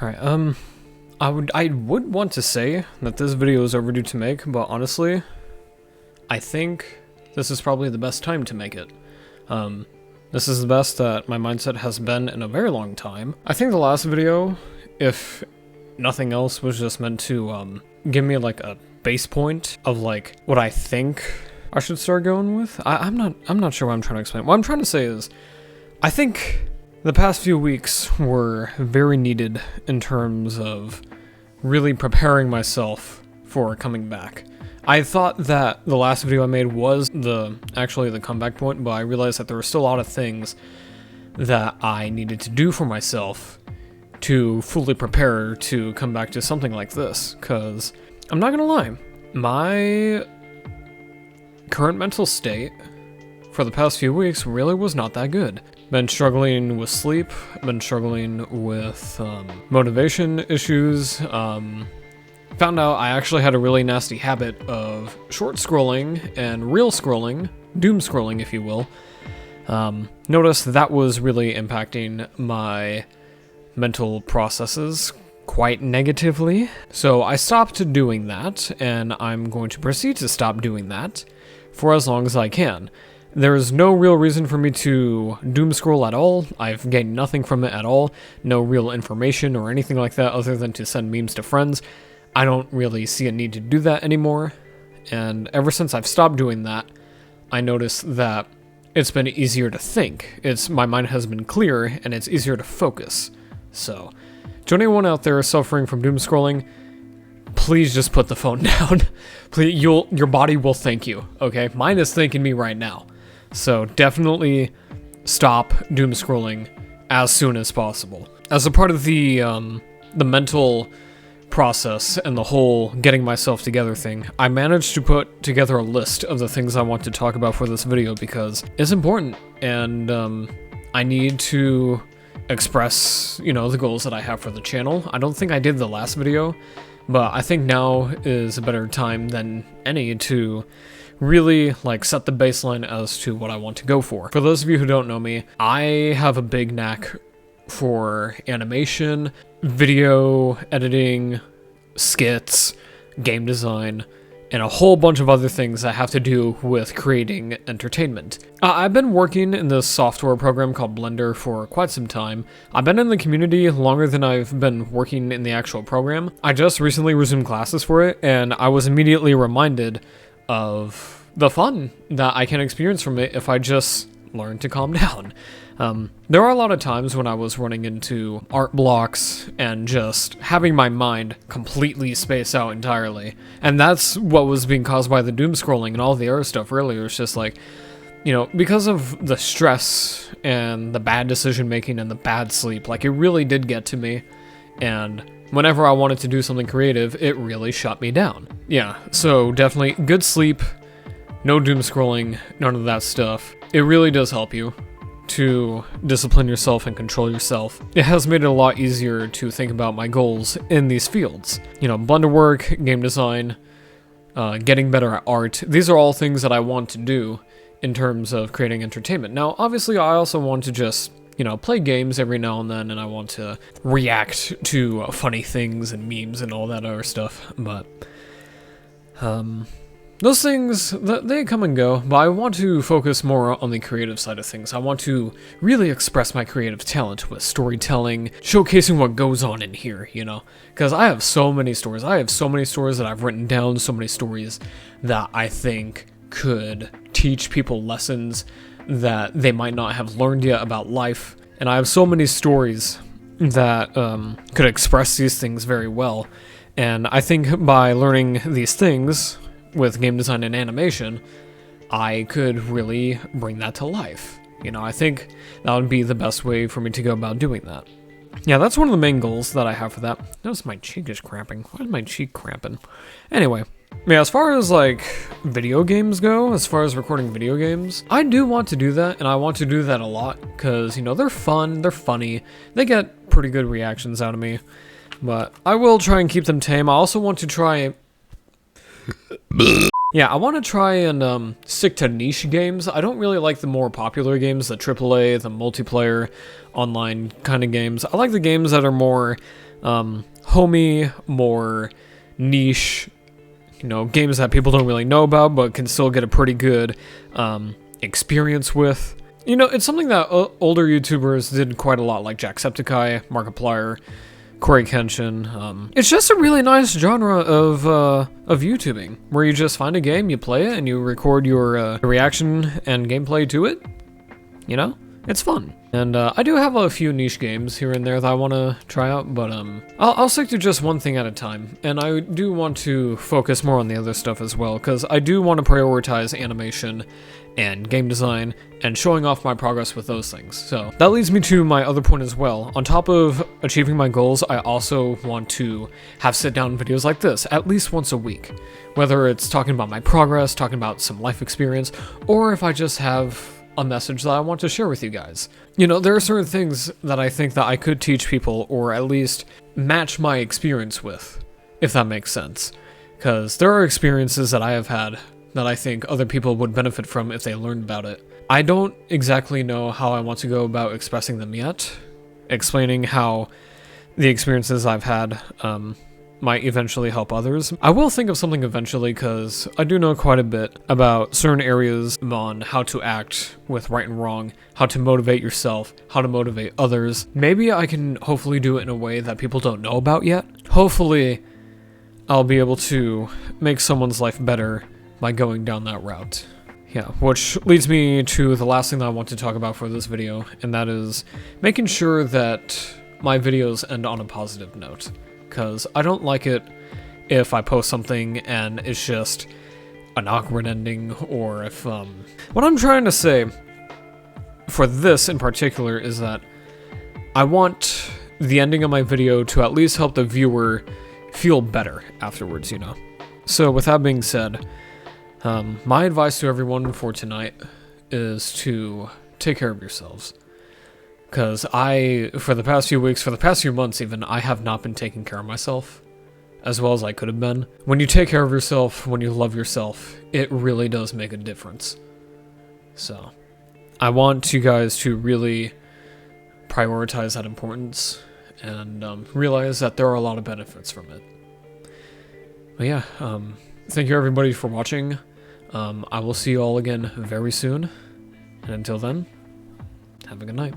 Alright, I would want to say that this video is overdue to make, but honestly, I think this is probably the best time to make it. This is the best that my mindset has been in a very long time. I think the last video, if nothing else, was just meant to, give me like a base point of like what I think I should start going with. I'm not sure what I'm trying to explain. What I'm trying to say is, I think the past few weeks were very needed in terms of really preparing myself for coming back. I thought that the last video I made was actually the comeback point, but I realized that there were still a lot of things that I needed to do for myself to fully prepare to come back to something like this, because I'm not gonna lie, my current mental state for the past few weeks really was not that good. Been struggling with sleep, been struggling with motivation issues, found out I actually had a really nasty habit of short scrolling and real scrolling, doom scrolling if you will. Noticed that was really impacting my mental processes quite negatively. So I stopped doing that, and I'm going to proceed to stop doing that for as long as I can. There's no real reason for me to doom scroll at all. I've gained nothing from it at all. No real information or anything like that other than to send memes to friends. I don't really see a need to do that anymore. And ever since I've stopped doing that, I noticed that it's been easier to think. My mind has been clearer and it's easier to focus. So, to anyone out there suffering from doom scrolling, please just put the phone down. Please, your body will thank you, okay? Mine is thanking me right now. So definitely stop doom scrolling as soon as possible. As a part of the mental process and the whole getting myself together thing, I managed to put together a list of the things I want to talk about for this video because it's important, and I need to express, the goals that I have for the channel. I don't think I did the last video, but I think now is a better time than any to really set the baseline as to what I want to go for. For those of you who don't know me, I have a big knack for animation, video editing, skits, game design, and a whole bunch of other things that have to do with creating entertainment. I've been working in this software program called Blender for quite some time. I've been in the community longer than I've been working in the actual program. I just recently resumed classes for it, and I was immediately reminded of the fun that I can experience from it if I just learn to calm down. There are a lot of times when I was running into art blocks and just having my mind completely space out entirely. And that's what was being caused by the doom scrolling and all the other stuff earlier. It's just because of the stress and the bad decision making and the bad sleep, it really did get to me. And whenever I wanted to do something creative, it really shut me down. Yeah, so definitely good sleep, no doom scrolling, none of that stuff. It really does help you to discipline yourself and control yourself. It has made it a lot easier to think about my goals in these fields. Blender work, game design, getting better at art. These are all things that I want to do in terms of creating entertainment. Now, obviously, I also want to just, play games every now and then, and I want to react to funny things and memes and all that other stuff, but, those things, they come and go, but I want to focus more on the creative side of things. I want to really express my creative talent with storytelling, showcasing what goes on in here, Because I have so many stories. I have so many stories that I've written down, so many stories that I think could teach people lessons that they might not have learned yet about life. And I have so many stories that could express these things very well. And I think by learning these things with game design and animation, I could really bring that to life. I think that would be the best way for me to go about doing that. Yeah, that's one of the main goals that I have for that. Notice my cheek is cramping. Why is my cheek cramping? Anyway, yeah, as far as video games go, as far as recording video games, I do want to do that, and I want to do that a lot, because, they're fun, they're funny, they get pretty good reactions out of me, but I will try and keep them tame. I also want to try Yeah, I want to try and stick to niche games. I don't really like the more popular games, the AAA, the multiplayer, online kind of games. I like the games that are more homey, more niche, you know, games that people don't really know about but can still get a pretty good experience with. You know, it's something that older YouTubers did quite a lot, like Jacksepticeye, Markiplier, Corey Kenshin. It's just a really nice genre of YouTubing, where you just find a game, you play it, and you record your reaction and gameplay to it. You know? It's fun. And I do have a few niche games here and there that I want to try out, but I'll stick to just one thing at a time. And I do want to focus more on the other stuff as well, because I do want to prioritize animation and game design and showing off my progress with those things. So that leads me to my other point as well. On top of achieving my goals, I also want to have sit-down videos like this at least once a week. Whether it's talking about my progress, talking about some life experience, or if I just have a message that I want to share with you guys. You know, there are certain things that I think that I could teach people, or at least match my experience with, if that makes sense. Because there are experiences that I have had that I think other people would benefit from if they learned about it. I don't exactly know how I want to go about expressing them yet, explaining how the experiences I've had might eventually help others. I will think of something eventually, because I do know quite a bit about certain areas on how to act with right and wrong, how to motivate yourself, how to motivate others. Maybe I can hopefully do it in a way that people don't know about yet. Hopefully, I'll be able to make someone's life better by going down that route. Yeah, which leads me to the last thing that I want to talk about for this video, and that is making sure that my videos end on a positive note. Because I don't like it if I post something and it's just an awkward ending, or if, What I'm trying to say for this in particular is that I want the ending of my video to at least help the viewer feel better afterwards, you know? So with that being said, my advice to everyone for tonight is to take care of yourselves. Because for the past few weeks, for the past few months even, I have not been taking care of myself as well as I could have been. When you take care of yourself, when you love yourself, it really does make a difference. So, I want you guys to really prioritize that importance and realize that there are a lot of benefits from it. But yeah, thank you everybody for watching. I will see you all again very soon. And until then, have a good night.